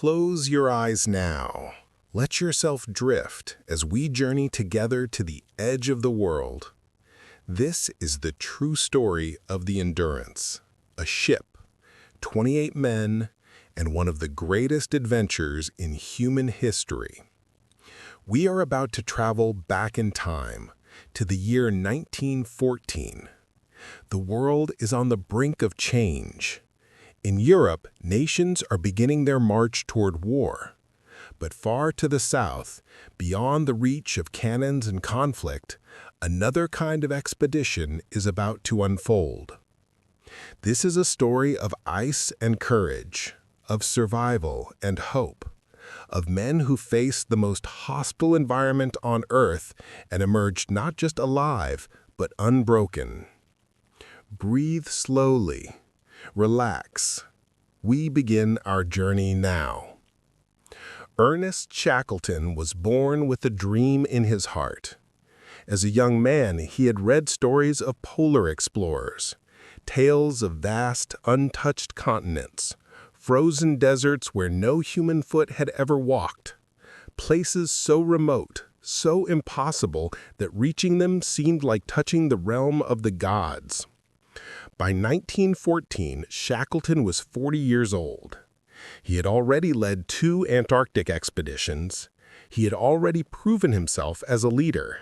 Close your eyes now. Let yourself drift as we journey together to the edge of the world. This is the true story of the Endurance, a ship, 28 men, and one of the greatest adventures in human history. We are about to travel back in time to the year 1914. The world is on the brink of change. In Europe, nations are beginning their march toward war. But far to the south, beyond the reach of cannons and conflict, another kind of expedition is about to unfold. This is a story of ice and courage, of survival and hope, of men who faced the most hostile environment on Earth and emerged not just alive, but unbroken. Breathe slowly. Relax. We begin our journey now. Ernest Shackleton was born with a dream in his heart. As a young man, he had read stories of polar explorers, tales of vast, untouched continents, frozen deserts where no human foot had ever walked, places so remote, so impossible that reaching them seemed like touching the realm of the gods. By 1914, Shackleton was 40 years old. He had already led 2 Antarctic expeditions. He had already proven himself as a leader.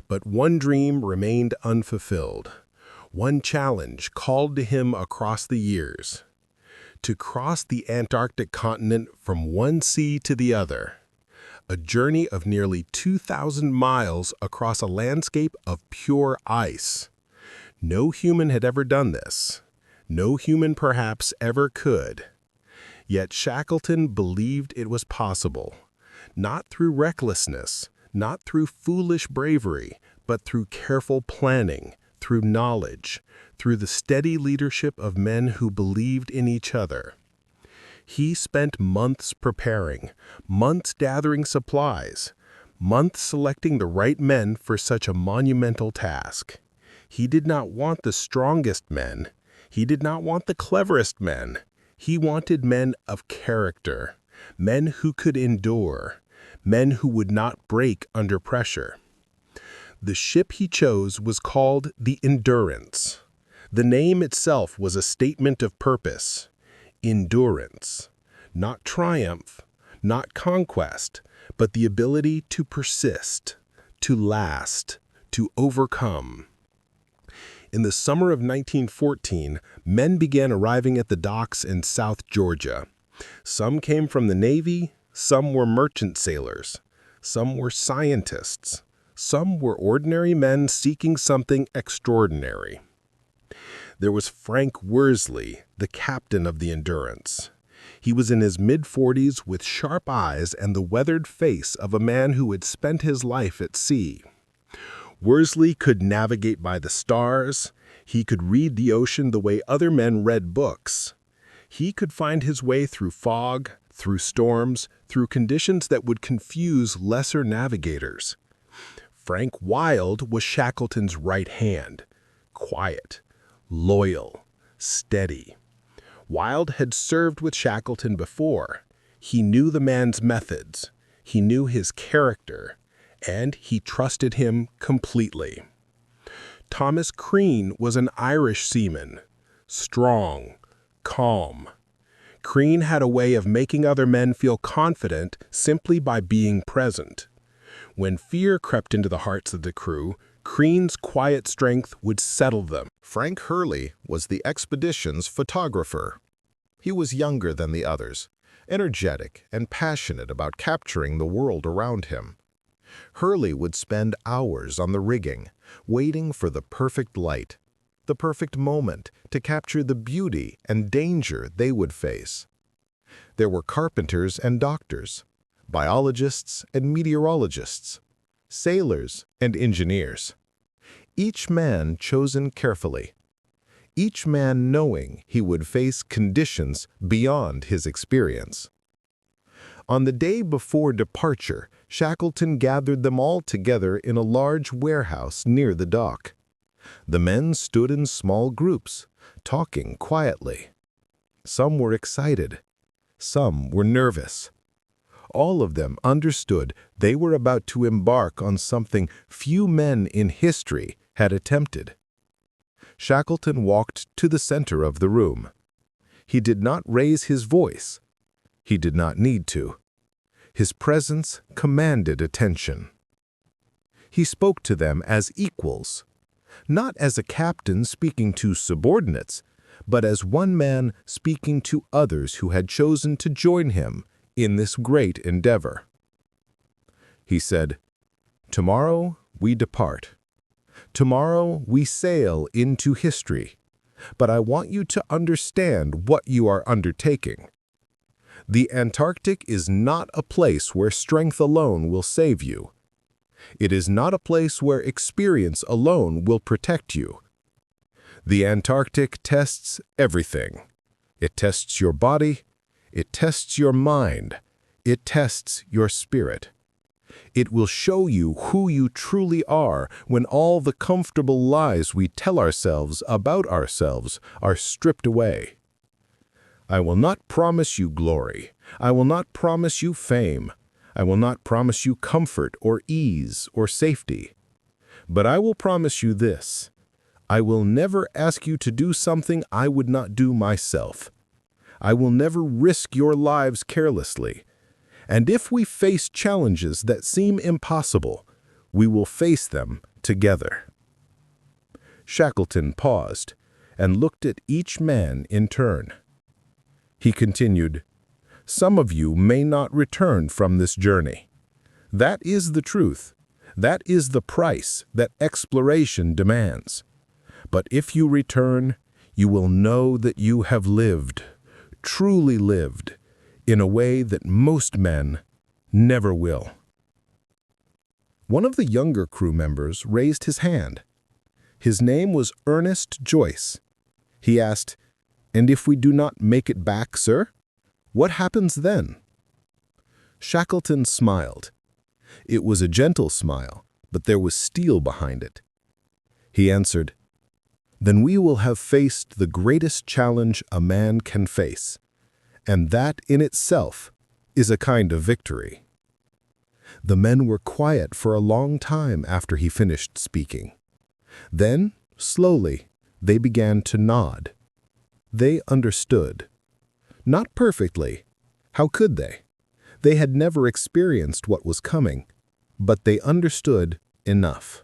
But one dream remained unfulfilled. One challenge called to him across the years: to cross the Antarctic continent from one sea to the other. A journey of nearly 2,000 miles across a landscape of pure ice. No human had ever done this. No human perhaps ever could. Yet Shackleton believed it was possible, not through recklessness, not through foolish bravery, but through careful planning, through knowledge, through the steady leadership of men who believed in each other. He spent months preparing, months gathering supplies, months selecting the right men for such a monumental task. He did not want the strongest men. He did not want the cleverest men. He wanted men of character, men who could endure, men who would not break under pressure. The ship he chose was called the Endurance. The name itself was a statement of purpose. Endurance. Not triumph, not conquest, but the ability to persist, to last, to overcome. In the summer of 1914, men began arriving at the docks in South Georgia. Some came from the Navy, some were merchant sailors, some were scientists, some were ordinary men seeking something extraordinary. There was Frank Worsley, the captain of the Endurance. He was in his mid-40s with sharp eyes and the weathered face of a man who had spent his life at sea. Worsley could navigate by the stars. He could read the ocean the way other men read books. He could find his way through fog, through storms, through conditions that would confuse lesser navigators. Frank Wild was Shackleton's right hand, quiet, loyal, steady. Wild had served with Shackleton before. He knew the man's methods. He knew his character. And he trusted him completely. Thomas Crean was an Irish seaman, strong, calm. Crean had a way of making other men feel confident simply by being present. When fear crept into the hearts of the crew, Crean's quiet strength would settle them. Frank Hurley was the expedition's photographer. He was younger than the others, energetic and passionate about capturing the world around him. Hurley would spend hours on the rigging, waiting for the perfect light, the perfect moment to capture the beauty and danger they would face. There were carpenters and doctors, biologists and meteorologists, sailors and engineers. Each man chosen carefully, each man knowing he would face conditions beyond his experience. On the day before departure, Shackleton gathered them all together in a large warehouse near the dock. The men stood in small groups, talking quietly. Some were excited. Some were nervous. All of them understood they were about to embark on something few men in history had attempted. Shackleton walked to the center of the room. He did not raise his voice. He did not need to. His presence commanded attention. He spoke to them as equals, not as a captain speaking to subordinates, but as one man speaking to others who had chosen to join him in this great endeavor. He said, "Tomorrow we depart. Tomorrow we sail into history. But I want you to understand what you are undertaking. The Antarctic is not a place where strength alone will save you. It is not a place where experience alone will protect you. The Antarctic tests everything. It tests your body. It tests your mind. It tests your spirit. It will show you who you truly are when all the comfortable lies we tell ourselves about ourselves are stripped away. I will not promise you glory. I will not promise you fame. I will not promise you comfort or ease or safety. But I will promise you this. I will never ask you to do something I would not do myself. I will never risk your lives carelessly. And if we face challenges that seem impossible, we will face them together." Shackleton paused and looked at each man in turn. He continued, "Some of you may not return from this journey. That is the truth. That is the price that exploration demands. But if you return, you will know that you have lived, truly lived, in a way that most men never will." One of the younger crew members raised his hand. His name was Ernest Joyce. He asked, "And if we do not make it back, sir? What happens then?" Shackleton smiled. It was a gentle smile, but there was steel behind it. He answered, "Then we will have faced the greatest challenge a man can face, and that in itself is a kind of victory." The men were quiet for a long time after he finished speaking. Then, slowly, they began to nod. They understood. Not perfectly. How could they? They had never experienced what was coming, but they understood enough.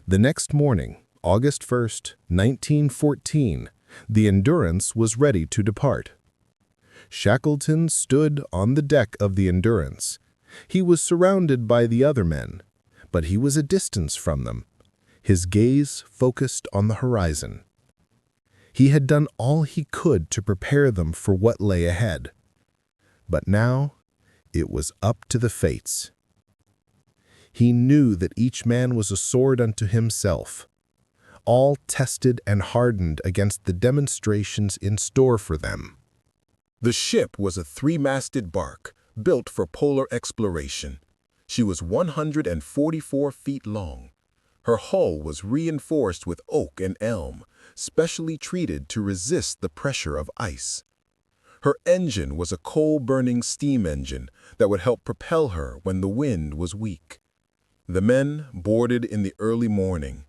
The next morning, August 1st, 1914, the Endurance was ready to depart. Shackleton stood on the deck of the Endurance. He was surrounded by the other men, but he was a distance from them, his gaze focused on the horizon. He had done all he could to prepare them for what lay ahead. But now, it was up to the fates. He knew that each man was a sword unto himself, all tested and hardened against the demonstrations in store for them. The ship was a three-masted bark built for polar exploration. She was 144 feet long. Her hull was reinforced with oak and elm, specially treated to resist the pressure of ice. Her engine was a coal-burning steam engine that would help propel her when the wind was weak. The men boarded in the early morning.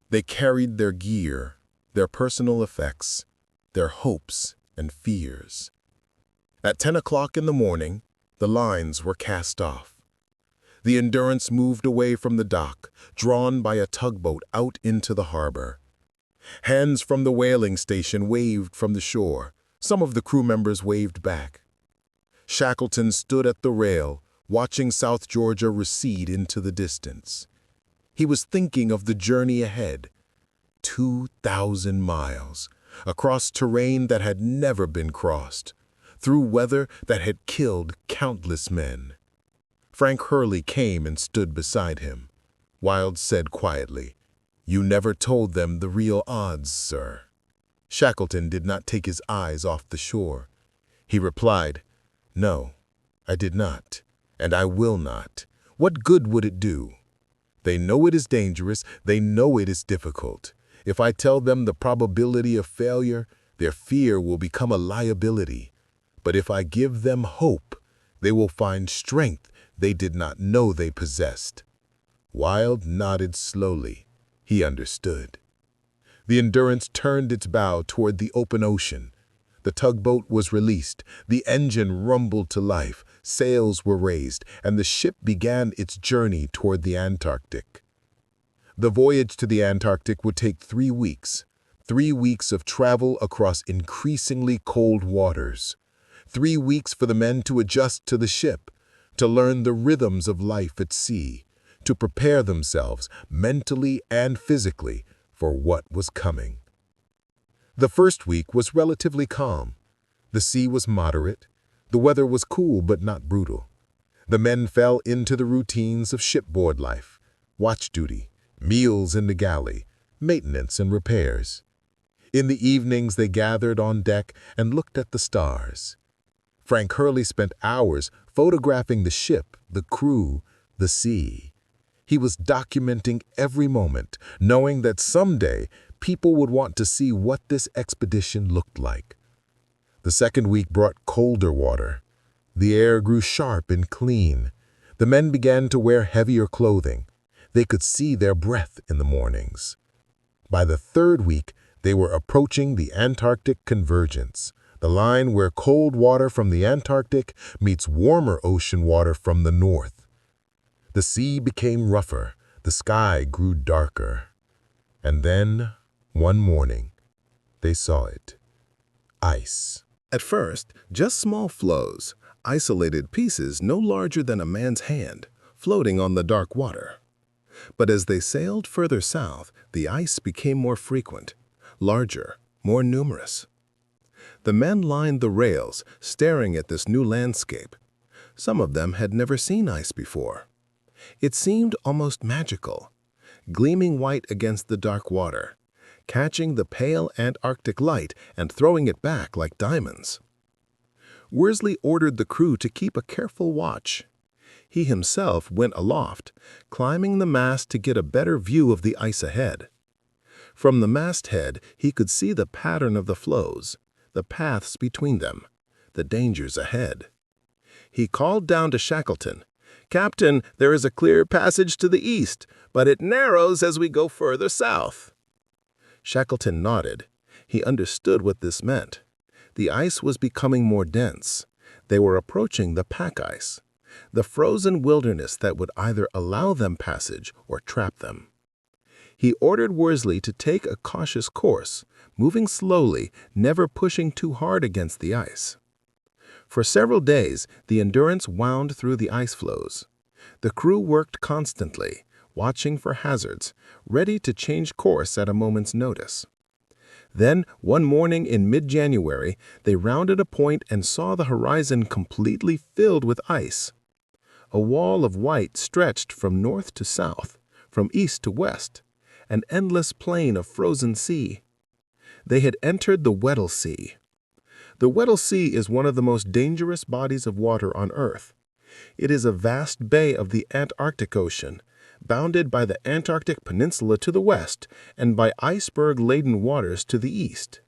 They carried their gear, their personal effects, their hopes and fears. At 10 o'clock in the morning, the lines were cast off. The Endurance moved away from the dock, drawn by a tugboat out into the harbor. Hands from the whaling station waved from the shore. Some of the crew members waved back. Shackleton stood at the rail, watching South Georgia recede into the distance. He was thinking of the journey ahead. 2,000 miles, across terrain that had never been crossed, through weather that had killed countless men. Frank Hurley came and stood beside him. Wilde said quietly, "You never told them the real odds, sir." Shackleton did not take his eyes off the shore. He replied, "No, I did not, and I will not. What good would it do? They know it is dangerous. They know it is difficult. If I tell them the probability of failure, their fear will become a liability. But if I give them hope, they will find strength they did not know they possessed. Wilde nodded slowly. He understood. The Endurance turned its bow toward the open ocean. The tugboat was released, the engine rumbled to life, sails were raised, and the ship began its journey toward the Antarctic. The voyage to the Antarctic would take 3 weeks. 3 weeks of travel across increasingly cold waters. 3 weeks for the men to adjust to the ship, to learn the rhythms of life at sea, to prepare themselves mentally and physically for what was coming. The first week was relatively calm. The sea was moderate. The weather was cool but not brutal. The men fell into the routines of shipboard life, watch duty, meals in the galley, maintenance and repairs. In the evenings they gathered on deck and looked at the stars. Frank Hurley spent hours photographing the ship, the crew, the sea. He was documenting every moment, knowing that someday people would want to see what this expedition looked like. The second week brought colder water. The air grew sharp and clean. The men began to wear heavier clothing. They could see their breath in the mornings. By the third week, they were approaching the Antarctic convergence, the line where cold water from the Antarctic meets warmer ocean water from the north. The sea became rougher, the sky grew darker. And then, one morning, they saw it. Ice. At first, just small floes, isolated pieces no larger than a man's hand, floating on the dark water. But as they sailed further south, the ice became more frequent, larger, more numerous. The men lined the rails, staring at this new landscape. Some of them had never seen ice before. It seemed almost magical, gleaming white against the dark water, catching the pale Antarctic light and throwing it back like diamonds. Worsley ordered the crew to keep a careful watch. He himself went aloft, climbing the mast to get a better view of the ice ahead. From the masthead, he could see the pattern of the floes, the paths between them, the dangers ahead. He called down to Shackleton, "Captain, there is a clear passage to the east, but it narrows as we go further south." Shackleton nodded. He understood what this meant. The ice was becoming more dense. They were approaching the pack ice, the frozen wilderness that would either allow them passage or trap them. He ordered Worsley to take a cautious course, moving slowly, never pushing too hard against the ice. For several days, the Endurance wound through the ice floes. The crew worked constantly, watching for hazards, ready to change course at a moment's notice. Then, one morning in mid-January, they rounded a point and saw the horizon completely filled with ice. A wall of white stretched from north to south, from east to west, an endless plain of frozen sea. They had entered the Weddell Sea. The Weddell Sea is one of the most dangerous bodies of water on Earth. It is a vast bay of the Antarctic Ocean, bounded by the Antarctic Peninsula to the west and by iceberg-laden waters to the east.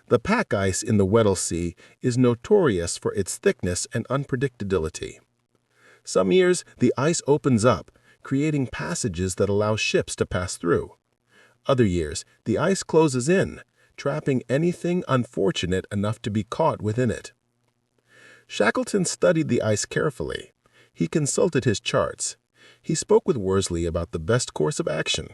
The pack ice in the Weddell Sea is notorious for its thickness and unpredictability. Some years, the ice opens up, creating passages that allow ships to pass through. Other years, the ice closes in, trapping anything unfortunate enough to be caught within it. Shackleton studied the ice carefully. He consulted his charts. He spoke with Worsley about the best course of action.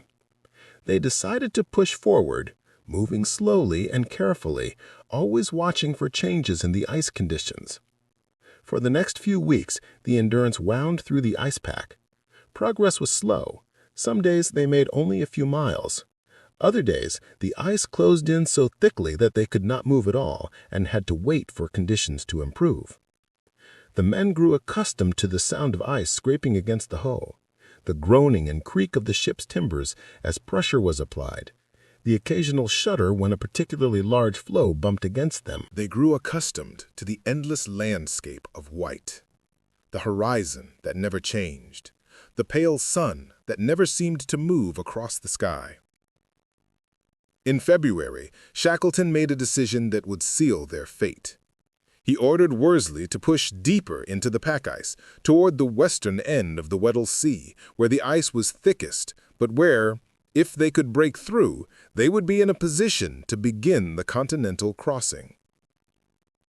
They decided to push forward, moving slowly and carefully, always watching for changes in the ice conditions. For the next few weeks, the Endurance wound through the ice pack. Progress was slow. Some days they made only a few miles. Other days, the ice closed in so thickly that they could not move at all and had to wait for conditions to improve. The men grew accustomed to the sound of ice scraping against the hull, the groaning and creak of the ship's timbers as pressure was applied, the occasional shudder when a particularly large floe bumped against them. They grew accustomed to the endless landscape of white, the horizon that never changed, the pale sun that never seemed to move across the sky. In February, Shackleton made a decision that would seal their fate. He ordered Worsley to push deeper into the pack ice, toward the western end of the Weddell Sea, where the ice was thickest, but where, if they could break through, they would be in a position to begin the continental crossing.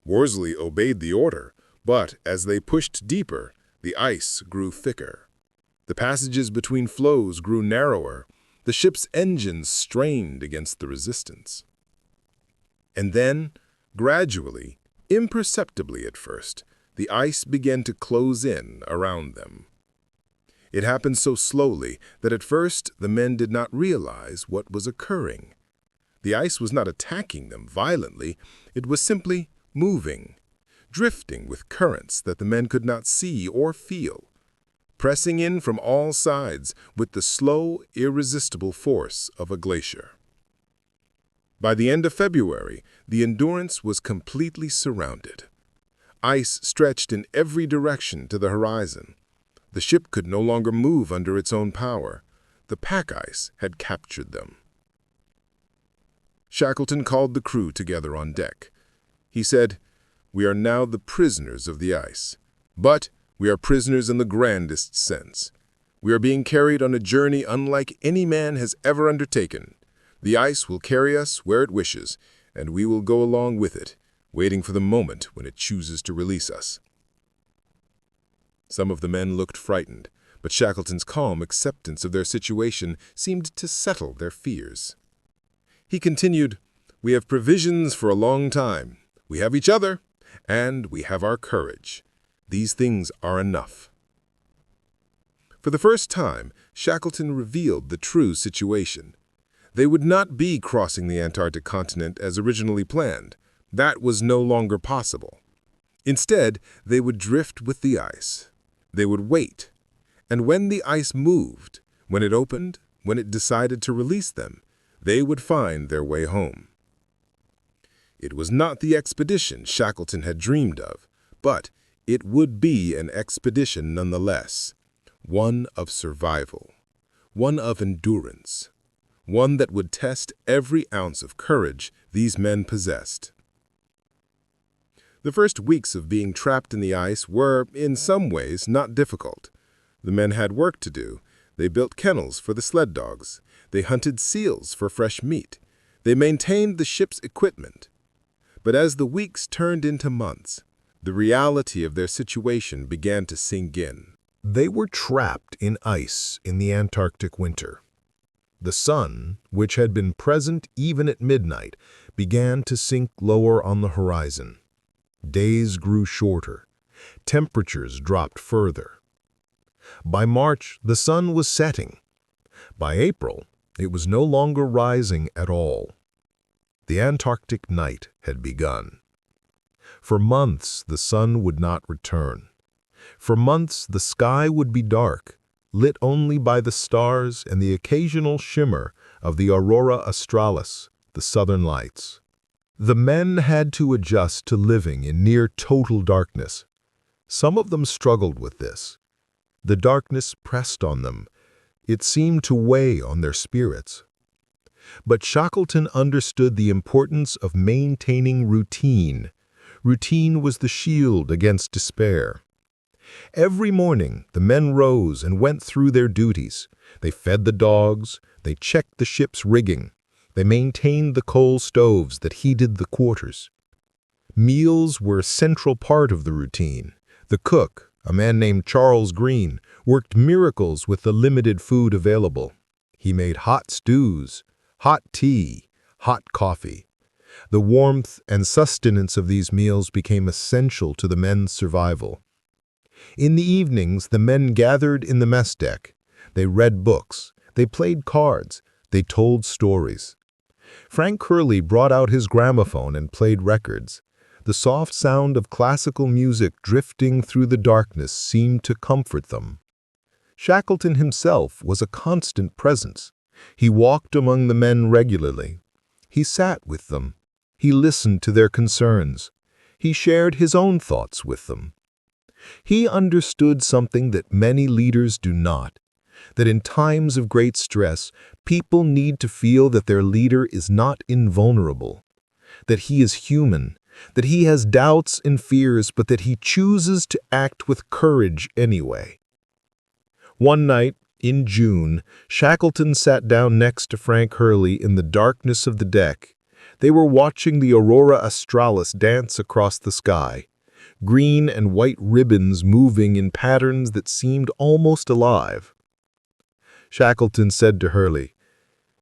Worsley obeyed the order, but as they pushed deeper, the ice grew thicker. The passages between floes grew narrower. The ship's engines strained against the resistance. And then, gradually, imperceptibly at first, the ice began to close in around them. It happened so slowly that at first the men did not realize what was occurring. The ice was not attacking them violently, it was simply moving, drifting with currents that the men could not see or feel, pressing in from all sides with the slow, irresistible force of a glacier. By the end of February, the Endurance was completely surrounded. Ice stretched in every direction to the horizon. The ship could no longer move under its own power. The pack ice had captured them. Shackleton called the crew together on deck. He said, "We are now the prisoners of the ice, but we are prisoners in the grandest sense. We are being carried on a journey unlike any man has ever undertaken. The ice will carry us where it wishes, and we will go along with it, waiting for the moment when it chooses to release us." Some of the men looked frightened, but Shackleton's calm acceptance of their situation seemed to settle their fears. He continued, "We have provisions for a long time. We have each other, and we have our courage. These things are enough." For the first time, Shackleton revealed the true situation. They would not be crossing the Antarctic continent as originally planned. That was no longer possible. Instead, they would drift with the ice. They would wait. And when the ice moved, when it opened, when it decided to release them, they would find their way home. It was not the expedition Shackleton had dreamed of, but it would be an expedition nonetheless, one of survival, one of endurance, one that would test every ounce of courage these men possessed. The first weeks of being trapped in the ice were, in some ways, not difficult. The men had work to do. They built kennels for the sled dogs. They hunted seals for fresh meat. They maintained the ship's equipment. But as the weeks turned into months, the reality of their situation began to sink in. They were trapped in ice in the Antarctic winter. The sun, which had been present even at midnight, began to sink lower on the horizon. Days grew shorter. Temperatures dropped further. By March, the sun was setting. By April, it was no longer rising at all. The Antarctic night had begun. For months, the sun would not return. For months, the sky would be dark, lit only by the stars and the occasional shimmer of the aurora australis, the southern lights. The men had to adjust to living in near total darkness. Some of them struggled with this. The darkness pressed on them. It seemed to weigh on their spirits. But Shackleton understood the importance of maintaining routine. Routine was the shield against despair. Every morning, the men rose and went through their duties. They fed the dogs, they checked the ship's rigging, they maintained the coal stoves that heated the quarters. Meals were a central part of the routine. The cook, a man named Charles Green, worked miracles with the limited food available. He made hot stews, hot tea, hot coffee. The warmth and sustenance of these meals became essential to the men's survival. In the evenings, the men gathered in the mess deck. They read books, they played cards, they told stories. Frank Curley brought out his gramophone and played records. The soft sound of classical music drifting through the darkness seemed to comfort them. Shackleton himself was a constant presence. He walked among the men regularly. He sat with them. He listened to their concerns. He shared his own thoughts with them. He understood something that many leaders do not, that in times of great stress, people need to feel that their leader is not invulnerable, that he is human, that he has doubts and fears, but that he chooses to act with courage anyway. One night, in June, Shackleton sat down next to Frank Hurley in the darkness of the deck. They were watching the aurora australis dance across the sky, green and white ribbons moving in patterns that seemed almost alive. Shackleton said to Hurley,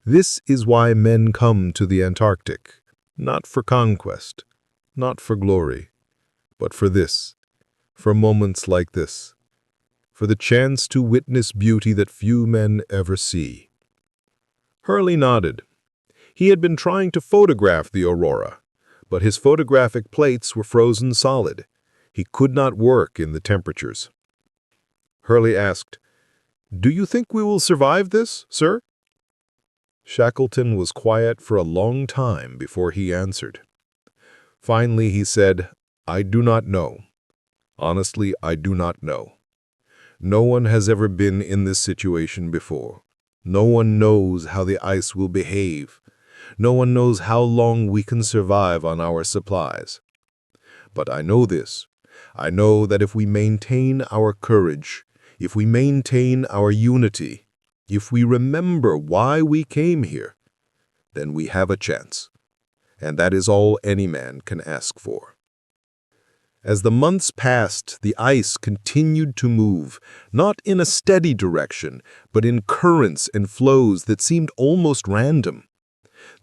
"This is why men come to the Antarctic, not for conquest, not for glory, but for this, for moments like this, for the chance to witness beauty that few men ever see." Hurley nodded. He had been trying to photograph the aurora, but his photographic plates were frozen solid. He could not work in the temperatures. Hurley asked, "Do you think we will survive this, sir?" Shackleton was quiet for a long time before he answered. Finally, he said, "I do not know. Honestly, I do not know. No one has ever been in this situation before. No one knows how the ice will behave. No one knows how long we can survive on our supplies. But I know this. I know that if we maintain our courage, if we maintain our unity, if we remember why we came here, then we have a chance. And that is all any man can ask for." As the months passed, the ice continued to move, not in a steady direction, but in currents and flows that seemed almost random.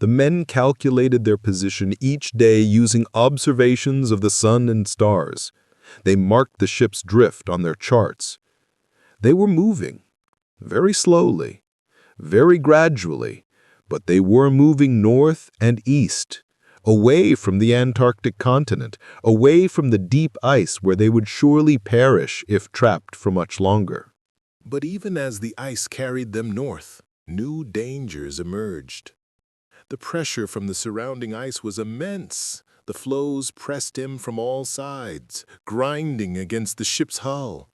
The men calculated their position each day using observations of the sun and stars. They marked the ship's drift on their charts. They were moving, very slowly, very gradually, but they were moving north and east, away from the Antarctic continent, away from the deep ice where they would surely perish if trapped for much longer. But even as the ice carried them north, new dangers emerged. The pressure from the surrounding ice was immense. The floes pressed him from all sides, grinding against the ship's hull.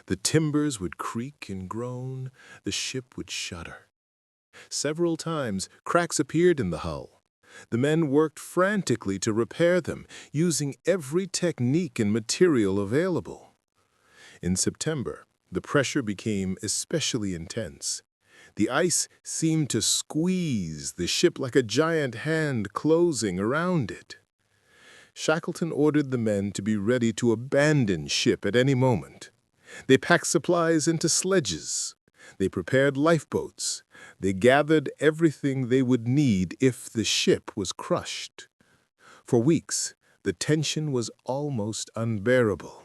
The timbers would creak and groan, the ship would shudder. Several times, cracks appeared in the hull. The men worked frantically to repair them, using every technique and material available. In September, the pressure became especially intense. The ice seemed to squeeze the ship like a giant hand closing around it. Shackleton ordered the men to be ready to abandon ship at any moment. They packed supplies into sledges. They prepared lifeboats. They gathered everything they would need if the ship was crushed. For weeks, the tension was almost unbearable.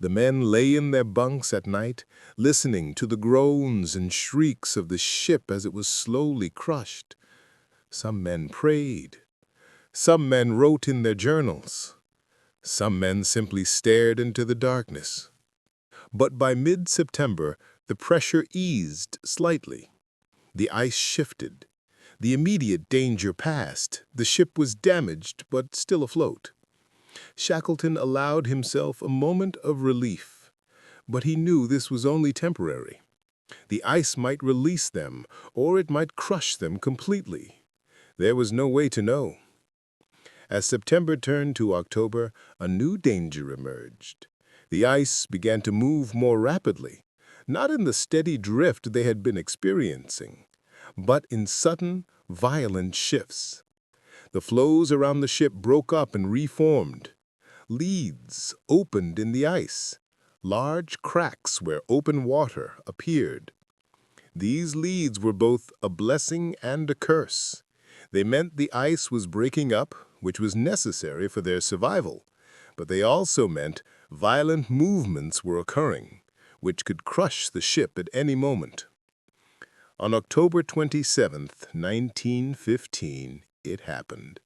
The men lay in their bunks at night, listening to the groans and shrieks of the ship as it was slowly crushed. Some men prayed. Some men wrote in their journals. Some men simply stared into the darkness. But by mid-September, the pressure eased slightly. The ice shifted. The immediate danger passed. The ship was damaged, but still afloat. Shackleton allowed himself a moment of relief, but he knew this was only temporary. The ice might release them, or it might crush them completely. There was no way to know. As September turned to October, a new danger emerged. The ice began to move more rapidly, not in the steady drift they had been experiencing, but in sudden, violent shifts. The floes around the ship broke up and reformed. Leads opened in the ice. Large cracks where open water appeared. These leads were both a blessing and a curse. They meant the ice was breaking up, which was necessary for their survival, but they also meant violent movements were occurring, which could crush the ship at any moment. On October 27, 1915, it happened.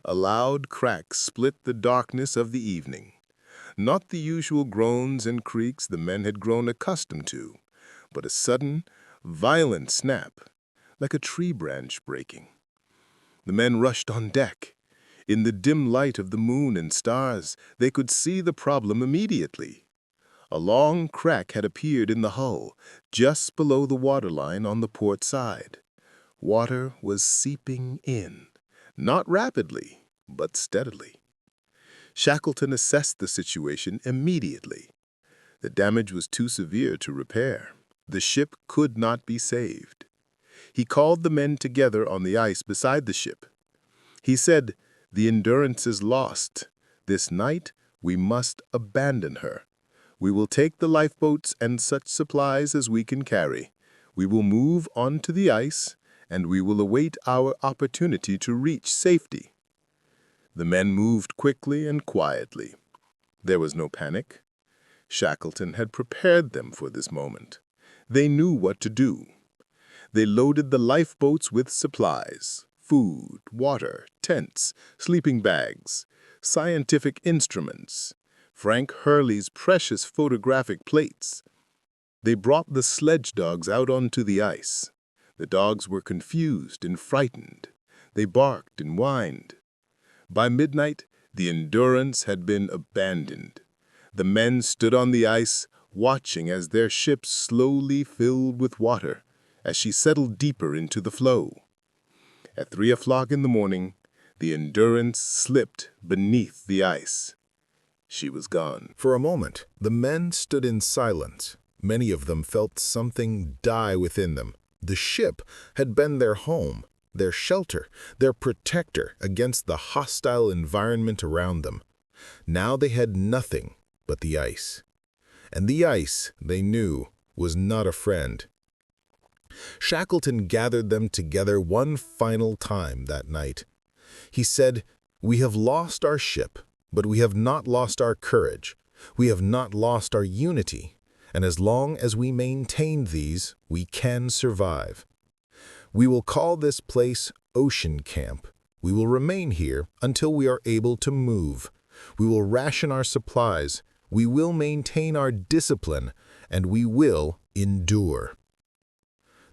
A loud crack split the darkness of the evening. Not the usual groans and creaks the men had grown accustomed to, but a sudden, violent snap, like a tree branch breaking. The men rushed on deck. In the dim light of the moon and stars, they could see the problem immediately. A long crack had appeared in the hull, just below the waterline on the port side. Water was seeping in, not rapidly, but steadily. Shackleton assessed the situation immediately. The damage was too severe to repair. The ship could not be saved. He called the men together on the ice beside the ship. He said, "The Endurance is lost. This night we must abandon her. We will take the lifeboats and such supplies as we can carry. We will move onto the ice, and we will await our opportunity to reach safety." The men moved quickly and quietly. There was no panic. Shackleton had prepared them for this moment. They knew what to do. They loaded the lifeboats with supplies: food, water, tents, sleeping bags, scientific instruments, Frank Hurley's precious photographic plates. They brought the sledge dogs out onto the ice. The dogs were confused and frightened. They barked and whined. By midnight, the Endurance had been abandoned. The men stood on the ice, watching as their ship slowly filled with water, as she settled deeper into the flow. At 3 o'clock in the morning, the Endurance slipped beneath the ice. She was gone. For a moment, the men stood in silence. Many of them felt something die within them. The ship had been their home, their shelter, their protector against the hostile environment around them. Now they had nothing but the ice. And the ice, they knew, was not a friend. Shackleton gathered them together one final time that night. He said, "We have lost our ship, but we have not lost our courage. We have not lost our unity. And as long as we maintain these, we can survive. We will call this place Ocean Camp. We will remain here until we are able to move. We will ration our supplies. We will maintain our discipline, and we will endure."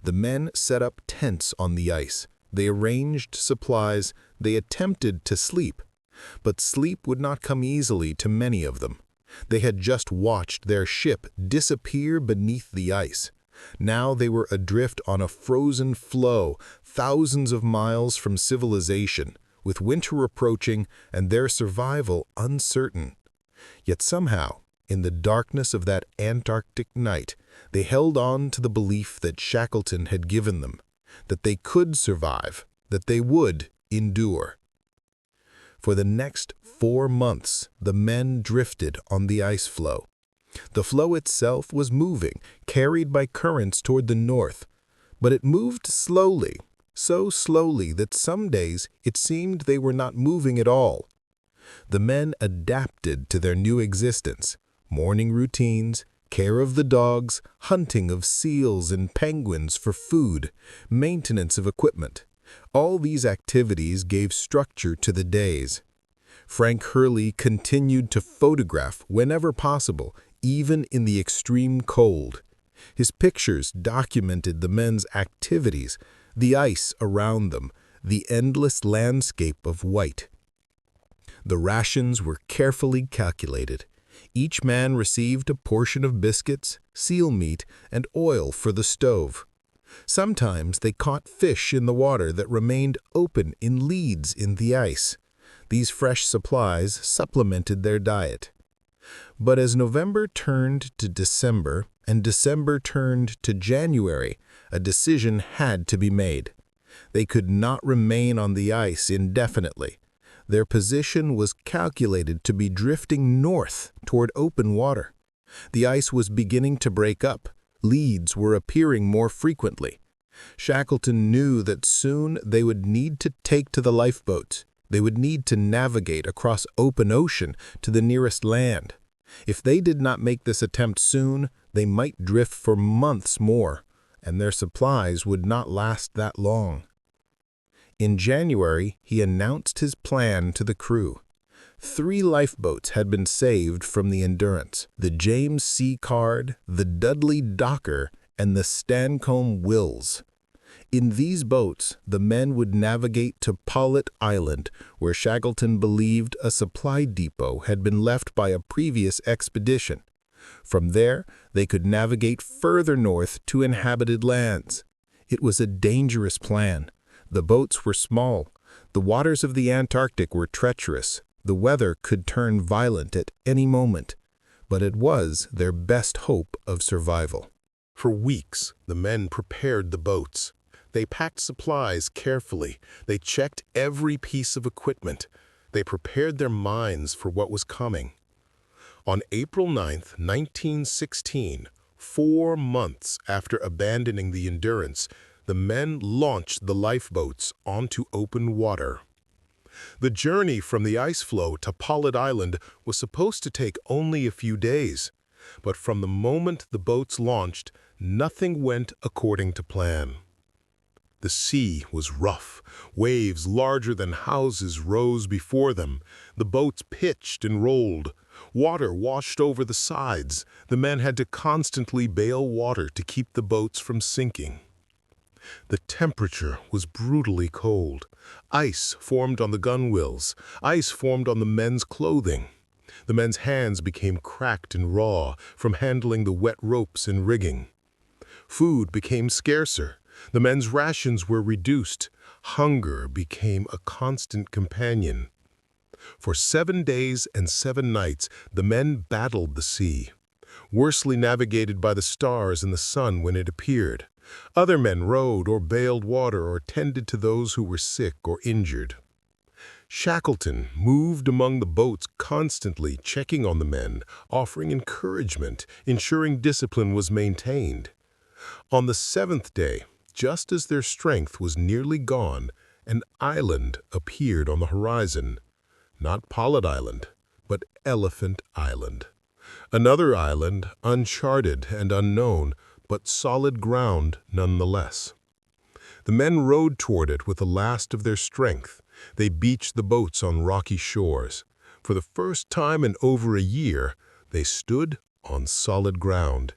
The men set up tents on the ice. They arranged supplies. They attempted to sleep. But sleep would not come easily to many of them. They had just watched their ship disappear beneath the ice. Now they were adrift on a frozen floe, thousands of miles from civilization, with winter approaching and their survival uncertain. Yet somehow, in the darkness of that Antarctic night, they held on to the belief that Shackleton had given them, that they could survive, that they would endure. For the next 4 months, the men drifted on the ice floe. The floe itself was moving, carried by currents toward the north, but it moved slowly, so slowly that some days it seemed they were not moving at all. The men adapted to their new existence: morning routines, care of the dogs, hunting of seals and penguins for food, maintenance of equipment. All these activities gave structure to the days. Frank Hurley continued to photograph whenever possible, even in the extreme cold. His pictures documented the men's activities, the ice around them, the endless landscape of white. The rations were carefully calculated. Each man received a portion of biscuits, seal meat, and oil for the stove. Sometimes they caught fish in the water that remained open in leads in the ice. These fresh supplies supplemented their diet. But as November turned to December and December turned to January, a decision had to be made. They could not remain on the ice indefinitely. Their position was calculated to be drifting north toward open water. The ice was beginning to break up. Leads were appearing more frequently. Shackleton knew that soon they would need to take to the lifeboats. They would need to navigate across open ocean to the nearest land. If they did not make this attempt soon, they might drift for months more, and their supplies would not last that long. In January, he announced his plan to the crew. 3 lifeboats had been saved from the Endurance: the James C. Card, the Dudley Docker, and the Stancomb Wills. In these boats, the men would navigate to Paulet Island, where Shackleton believed a supply depot had been left by a previous expedition. From there, they could navigate further north to inhabited lands. It was a dangerous plan. The boats were small. The waters of the Antarctic were treacherous. The weather could turn violent at any moment, but it was their best hope of survival. For weeks, the men prepared the boats. They packed supplies carefully. They checked every piece of equipment. They prepared their minds for what was coming. On April 9th, 1916, 4 months after abandoning the Endurance, the men launched the lifeboats onto open water. The journey from the ice floe to Pollitt Island was supposed to take only a few days, but from the moment the boats launched, nothing went according to plan. The sea was rough. Waves larger than houses rose before them. The boats pitched and rolled. Water washed over the sides. The men had to constantly bail water to keep the boats from sinking. The temperature was brutally cold. Ice formed on the gunwales. Ice formed on the men's clothing. The men's hands became cracked and raw from handling the wet ropes and rigging. Food became scarcer. The men's rations were reduced. Hunger became a constant companion. For 7 days and 7 nights, the men battled the sea, worsely navigated by the stars and the sun when it appeared. Other men rowed or bailed water or tended to those who were sick or injured. Shackleton moved among the boats constantly, checking on the men, offering encouragement, ensuring discipline was maintained. On the 7th day, just as their strength was nearly gone, an island appeared on the horizon. Not Pollitt Island, but Elephant Island. Another island, uncharted and unknown, but solid ground nonetheless. The men rowed toward it with the last of their strength. They beached the boats on rocky shores. For the first time in over a year, they stood on solid ground.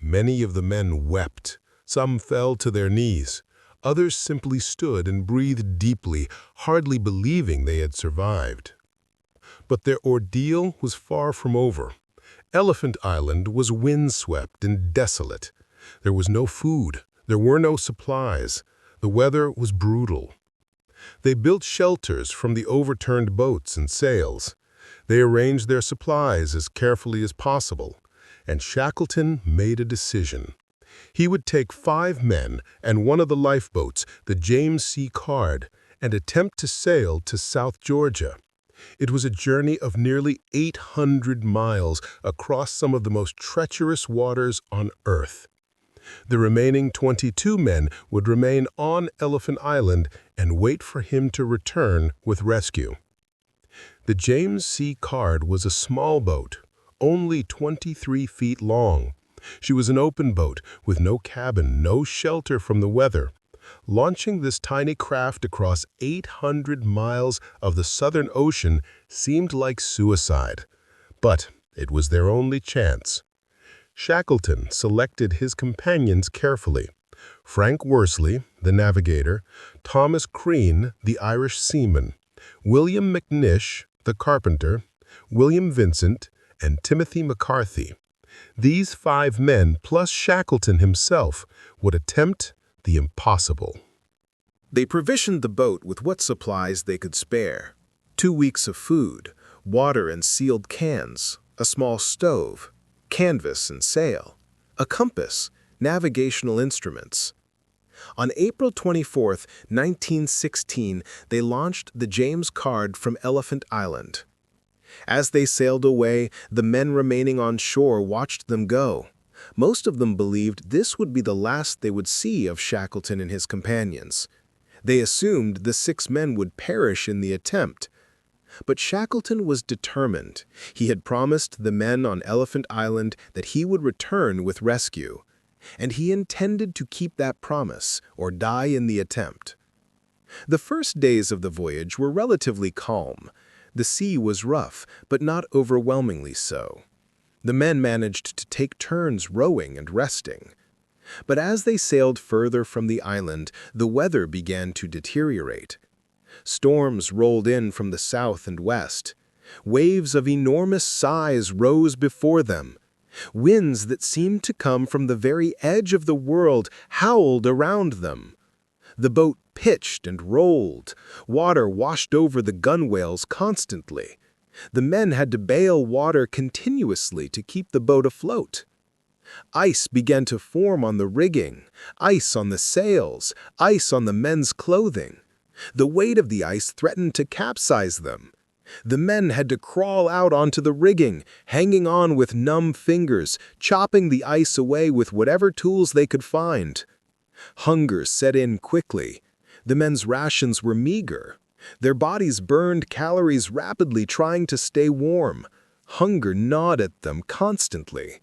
Many of the men wept. Some fell to their knees. Others simply stood and breathed deeply, hardly believing they had survived. But their ordeal was far from over. Elephant Island was windswept and desolate. There was no food. There were no supplies. The weather was brutal. They built shelters from the overturned boats and sails. They arranged their supplies as carefully as possible. And Shackleton made a decision. He would take 5 men and one of the lifeboats, the James C. Caird, and attempt to sail to South Georgia. It was a journey of nearly 800 miles across some of the most treacherous waters on Earth. The remaining 22 men would remain on Elephant Island and wait for him to return with rescue. The James C. Caird was a small boat, only 23 feet long. She was an open boat with no cabin, no shelter from the weather. Launching this tiny craft across 800 miles of the Southern Ocean seemed like suicide, but it was their only chance. Shackleton selected his companions carefully. Frank Worsley, the navigator, Thomas Crean, the Irish seaman, William McNish, the carpenter, William Vincent, and Timothy McCarthy. These 5 men, plus Shackleton himself, would attempt the impossible. They provisioned the boat with what supplies they could spare. 2 weeks of food, water in sealed cans, a small stove, canvas and sail, a compass, navigational instruments. On April 24, 1916, they launched the James Caird from Elephant Island. As they sailed away, the men remaining on shore watched them go. Most of them believed this would be the last they would see of Shackleton and his companions. They assumed the 6 men would perish in the attempt. But Shackleton was determined. He had promised the men on Elephant Island that he would return with rescue, and he intended to keep that promise or die in the attempt. The first days of the voyage were relatively calm. The sea was rough, but not overwhelmingly so. The men managed to take turns rowing and resting. But as they sailed further from the island, the weather began to deteriorate. Storms rolled in from the south and west. Waves of enormous size rose before them. Winds that seemed to come from the very edge of the world howled around them. The boat pitched and rolled. Water washed over the gunwales constantly. The men had to bail water continuously to keep the boat afloat. Ice began to form on the rigging, ice on the sails, ice on the men's clothing. The weight of the ice threatened to capsize them. The men had to crawl out onto the rigging, hanging on with numb fingers, chopping the ice away with whatever tools they could find. Hunger set in quickly. The men's rations were meager. Their bodies burned calories rapidly trying to stay warm. Hunger gnawed at them constantly.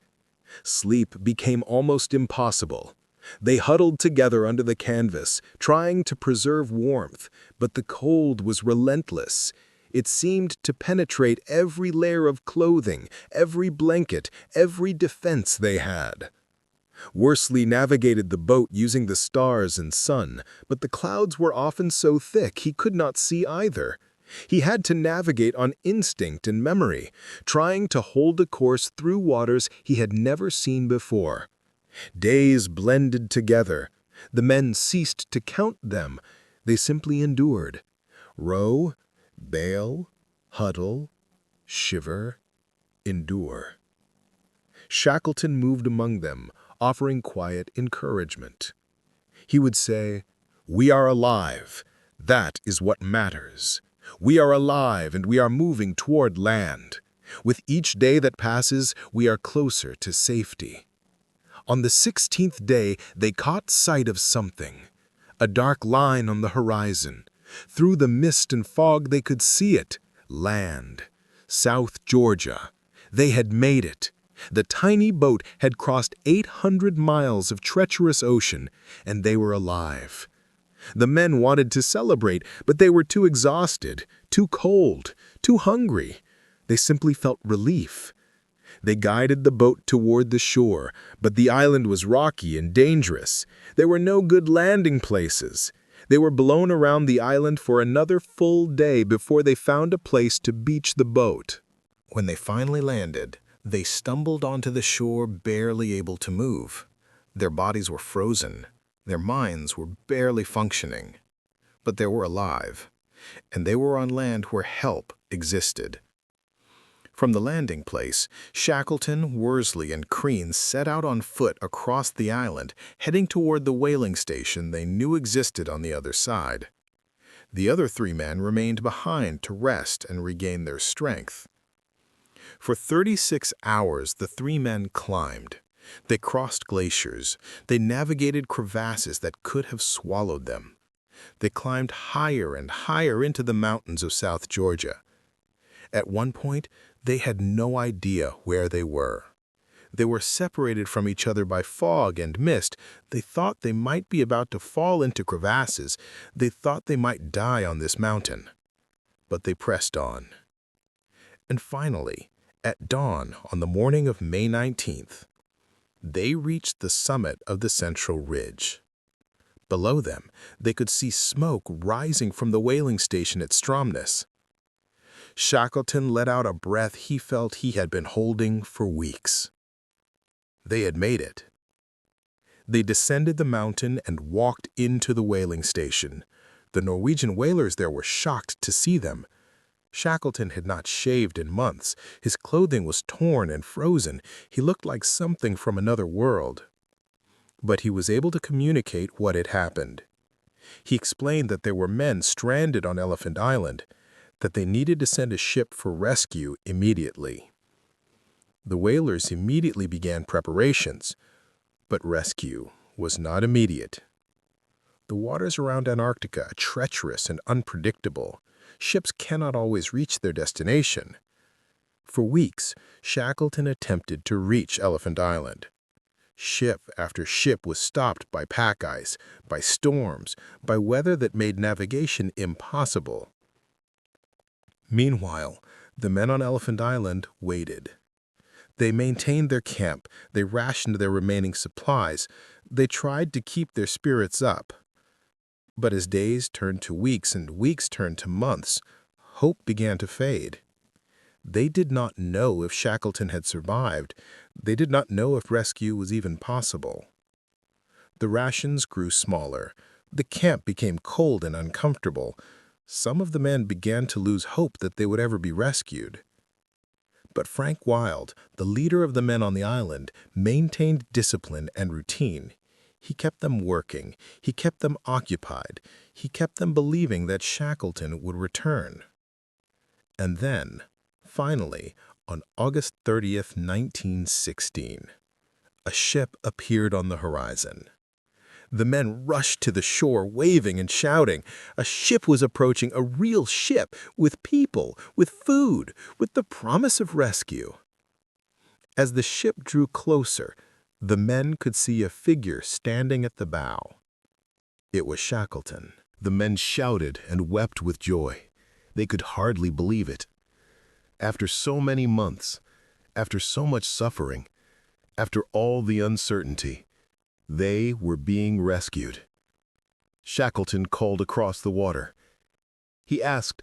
Sleep became almost impossible. They huddled together under the canvas, trying to preserve warmth, but the cold was relentless. It seemed to penetrate every layer of clothing, every blanket, every defense they had. Worsley navigated the boat using the stars and sun, but the clouds were often so thick he could not see either. He had to navigate on instinct and memory, trying to hold a course through waters he had never seen before. Days blended together. The men ceased to count them. They simply endured. Row, bail, huddle, shiver, endure. Shackleton moved among them, offering quiet encouragement. He would say, "We are alive. That is what matters. We are alive and we are moving toward land. With each day that passes, we are closer to safety." On the 16th day, they caught sight of something. A dark line on the horizon. Through the mist and fog, they could see it. Land. South Georgia. They had made it. The tiny boat had crossed 800 miles of treacherous ocean, and they were alive. The men wanted to celebrate, but they were too exhausted, too cold, too hungry. They simply felt relief. They guided the boat toward the shore, but the island was rocky and dangerous. There were no good landing places. They were blown around the island for another full day before they found a place to beach the boat. When they finally landed, they stumbled onto the shore barely able to move. Their bodies were frozen. Their minds were barely functioning. But they were alive, and they were on land where help existed. From the landing place, Shackleton, Worsley, and Crean set out on foot across the island, heading toward the whaling station they knew existed on the other side. The other 3 men remained behind to rest and regain their strength. For 36 hours, the 3 men climbed. They crossed glaciers. They navigated crevasses that could have swallowed them. They climbed higher and higher into the mountains of South Georgia. At one point, they had no idea where they were. They were separated from each other by fog and mist. They thought they might be about to fall into crevasses. They thought they might die on this mountain. But they pressed on. And finally, at dawn on the morning of May 19th, they reached the summit of the central ridge. Below them, they could see smoke rising from the whaling station at Stromness. Shackleton let out a breath he felt he had been holding for weeks. They had made it. They descended the mountain and walked into the whaling station. The Norwegian whalers there were shocked to see them. Shackleton had not shaved in months. His clothing was torn and frozen. He looked like something from another world. But he was able to communicate what had happened. He explained that there were men stranded on Elephant Island, that they needed to send a ship for rescue immediately. The whalers immediately began preparations, but rescue was not immediate. The waters around Antarctica are treacherous and unpredictable. Ships cannot always reach their destination. For weeks, Shackleton attempted to reach Elephant Island. Ship after ship was stopped by pack ice, by storms, by weather that made navigation impossible. Meanwhile, the men on Elephant Island waited. They maintained their camp, they rationed their remaining supplies, they tried to keep their spirits up. But as days turned to weeks and weeks turned to months, hope began to fade. They did not know if Shackleton had survived. They did not know if rescue was even possible. The rations grew smaller. The camp became cold and uncomfortable. some of the men began to lose hope that they would ever be rescued. But Frank Wild, the leader of the men on the island, maintained discipline and routine. He kept them working, he kept them occupied, he kept them believing that Shackleton would return. And then, finally, on August 30th, 1916, a ship appeared on the horizon. The men rushed to the shore, waving and shouting. A ship was approaching, a real ship, with people, with food, with the promise of rescue. As the ship drew closer, the men could see a figure standing at the bow. It was Shackleton. The men shouted and wept with joy. They could hardly believe it. After so many months, after so much suffering, after all the uncertainty, they were being rescued. Shackleton called across the water. He asked,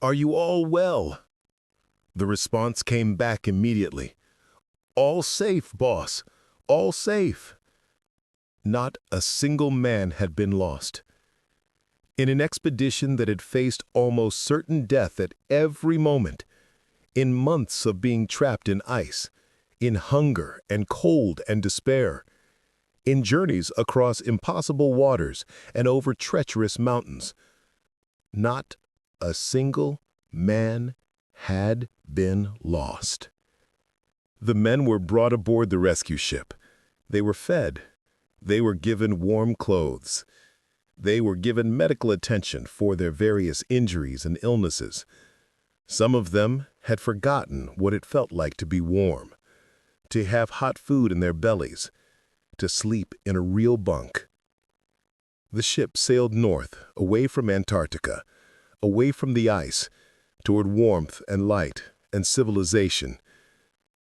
"Are you all well?" The response came back immediately. "All safe, boss. All safe." Not a single man had been lost. In an expedition that had faced almost certain death at every moment, in months of being trapped in ice, in hunger and cold and despair, in journeys across impossible waters and over treacherous mountains, not a single man had been lost. The men were brought aboard the rescue ship. They were fed. They were given warm clothes. They were given medical attention for their various injuries and illnesses. Some of them had forgotten what it felt like to be warm, to have hot food in their bellies, to sleep in a real bunk. The ship sailed north, away from Antarctica, away from the ice, toward warmth and light and civilization.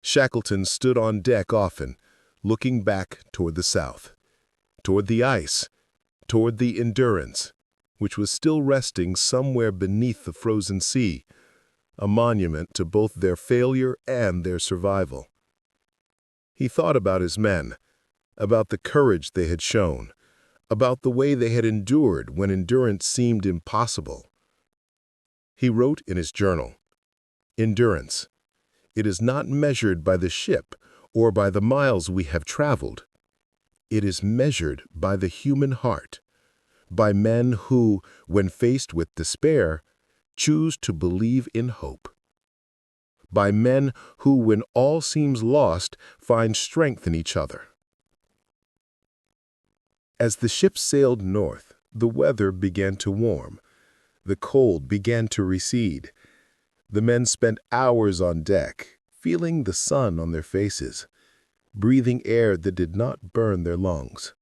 Shackleton stood on deck often, looking back toward the south, toward the ice, toward the Endurance, which was still resting somewhere beneath the frozen sea, a monument to both their failure and their survival. He thought about his men, about the courage they had shown, about the way they had endured when endurance seemed impossible. He wrote in his journal, "Endurance. It is not measured by the ship or by the miles we have traveled. It is measured by the human heart, by men who, when faced with despair, choose to believe in hope. By men who, when all seems lost, find strength in each other." As the ship sailed north, the weather began to warm. The cold began to recede. The men spent hours on deck, feeling the sun on their faces, breathing air that did not burn their lungs.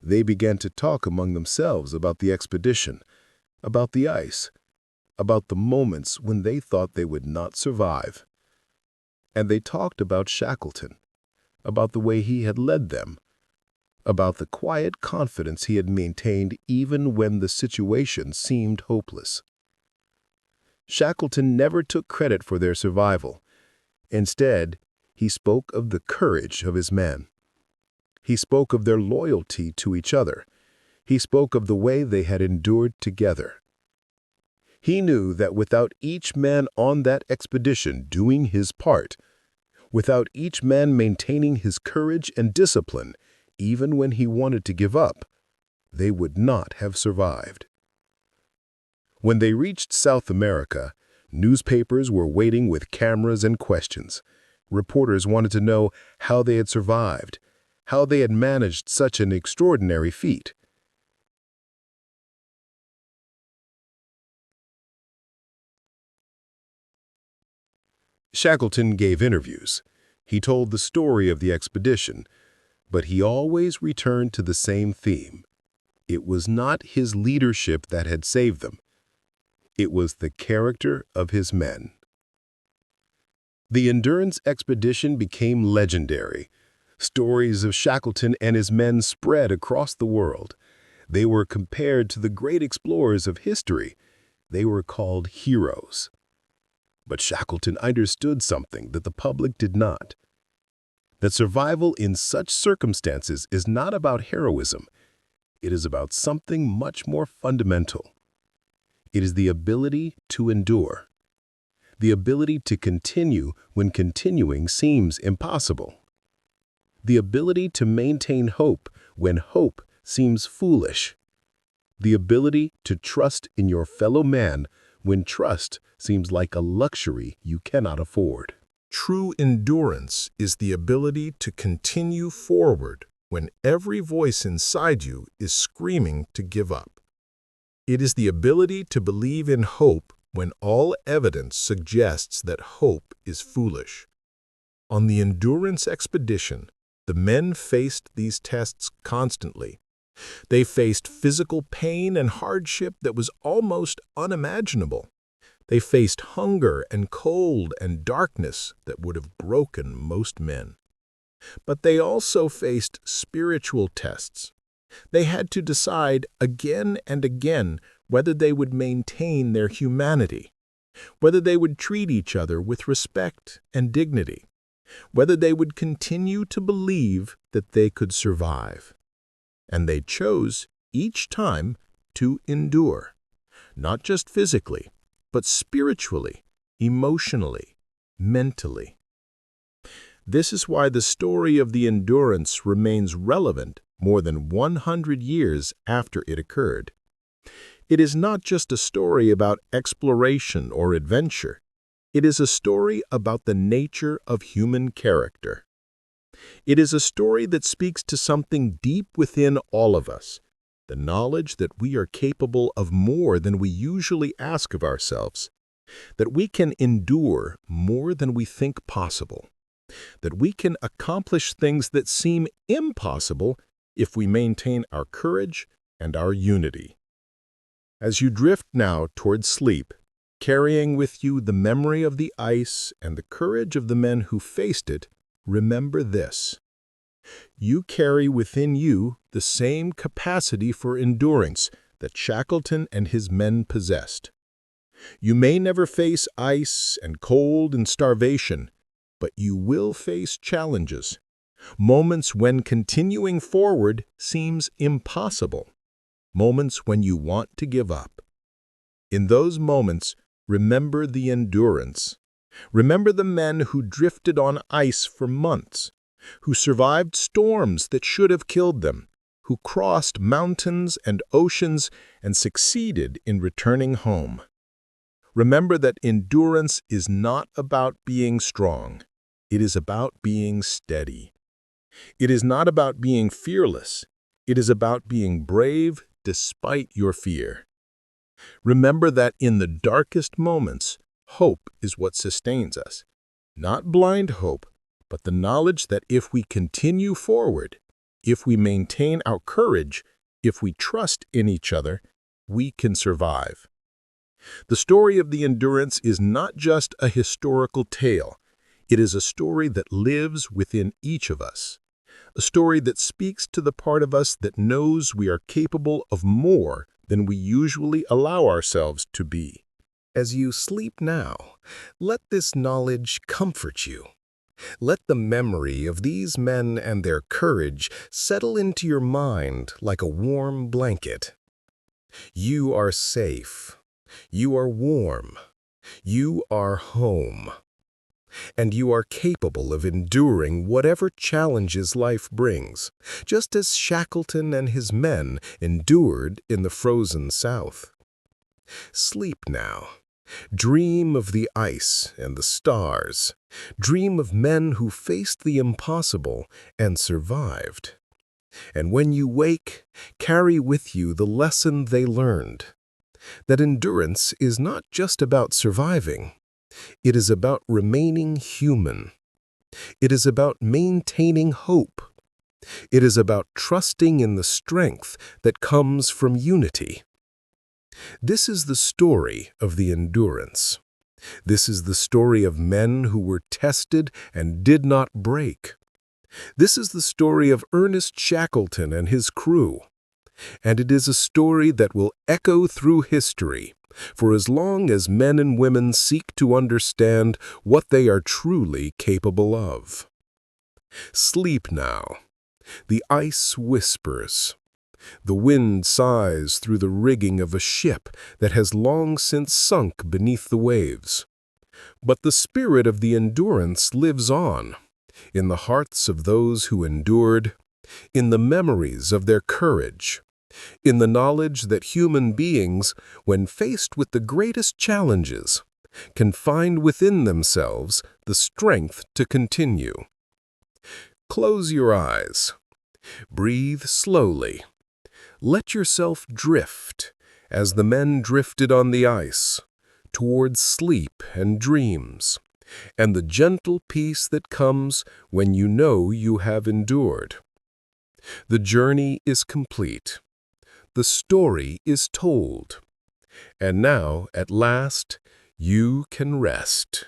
They began to talk among themselves about the expedition, about the ice, about the moments when they thought they would not survive. And they talked about Shackleton, about the way he had led them, about the quiet confidence he had maintained even when the situation seemed hopeless. Shackleton never took credit for their survival. Instead, he spoke of the courage of his men. He spoke of their loyalty to each other. He spoke of the way they had endured together. He knew that without each man on that expedition doing his part, without each man maintaining his courage and discipline, even when he wanted to give up, they would not have survived. When they reached South America, newspapers were waiting with cameras and questions. Reporters wanted to know how they had survived, how they had managed such an extraordinary feat. Shackleton gave interviews. He told the story of the expedition, but he always returned to the same theme. It was not his leadership that had saved them. It was the character of his men. The Endurance expedition became legendary. Stories of Shackleton and his men spread across the world. They were compared to the great explorers of history. They were called heroes. But Shackleton understood something that the public did not. That survival in such circumstances is not about heroism. It is about something much more fundamental. It is the ability to endure. The ability to continue when continuing seems impossible. The ability to maintain hope when hope seems foolish. The ability to trust in your fellow man when trust seems like a luxury you cannot afford. True endurance is the ability to continue forward when every voice inside you is screaming to give up. It is the ability to believe in hope when all evidence suggests that hope is foolish. On the Endurance Expedition, the men faced these tests constantly. They faced physical pain and hardship that was almost unimaginable. They faced hunger and cold and darkness that would have broken most men. But they also faced spiritual tests. They had to decide again and again whether they would maintain their humanity, whether they would treat each other with respect and dignity, whether they would continue to believe that they could survive. And they chose each time to endure, not just physically, but spiritually, emotionally, mentally. This is why the story of the endurance remains relevant more than 100 years after it occurred. It is not just a story about exploration or adventure. It is a story about the nature of human character. It is a story that speaks to something deep within all of us, the knowledge that we are capable of more than we usually ask of ourselves, that we can endure more than we think possible, that we can accomplish things that seem impossible if we maintain our courage and our unity. As you drift now toward sleep, carrying with you the memory of the ice and the courage of the men who faced it, remember this. You carry within you the same capacity for endurance that Shackleton and his men possessed. You may never face ice and cold and starvation, but you will face challenges, moments when continuing forward seems impossible, moments when you want to give up. In those moments, remember the endurance. Remember the men who drifted on ice for months, who survived storms that should have killed them, who crossed mountains and oceans and succeeded in returning home. Remember that endurance is not about being strong. It is about being steady. It is not about being fearless. It is about being brave despite your fear. Remember that in the darkest moments, hope is what sustains us. Not blind hope, but the knowledge that if we continue forward, if we maintain our courage, if we trust in each other, we can survive. The story of the endurance is not just a historical tale. It is a story that lives within each of us, a story that speaks to the part of us that knows we are capable of more than we usually allow ourselves to be. As you sleep now, let this knowledge comfort you. Let the memory of these men and their courage settle into your mind like a warm blanket. You are safe. You are warm. You are home. And you are capable of enduring whatever challenges life brings, just as Shackleton and his men endured in the frozen South. Sleep now. Dream of the ice and the stars. Dream of men who faced the impossible and survived. And when you wake, carry with you the lesson they learned, that endurance is not just about surviving. It is about remaining human. It is about maintaining hope. It is about trusting in the strength that comes from unity. This is the story of the endurance. This is the story of men who were tested and did not break. This is the story of Ernest Shackleton and his crew. And it is a story that will echo through history, for as long as men and women seek to understand what they are truly capable of. Sleep now. The ice whispers. The wind sighs through the rigging of a ship that has long since sunk beneath the waves. But the spirit of the endurance lives on, in the hearts of those who endured, in the memories of their courage, in the knowledge that human beings, when faced with the greatest challenges, can find within themselves the strength to continue. Close your eyes. Breathe slowly. Let yourself drift, as the men drifted on the ice, towards sleep and dreams, and the gentle peace that comes when you know you have endured. The journey is complete. The story is told. And now, at last, you can rest.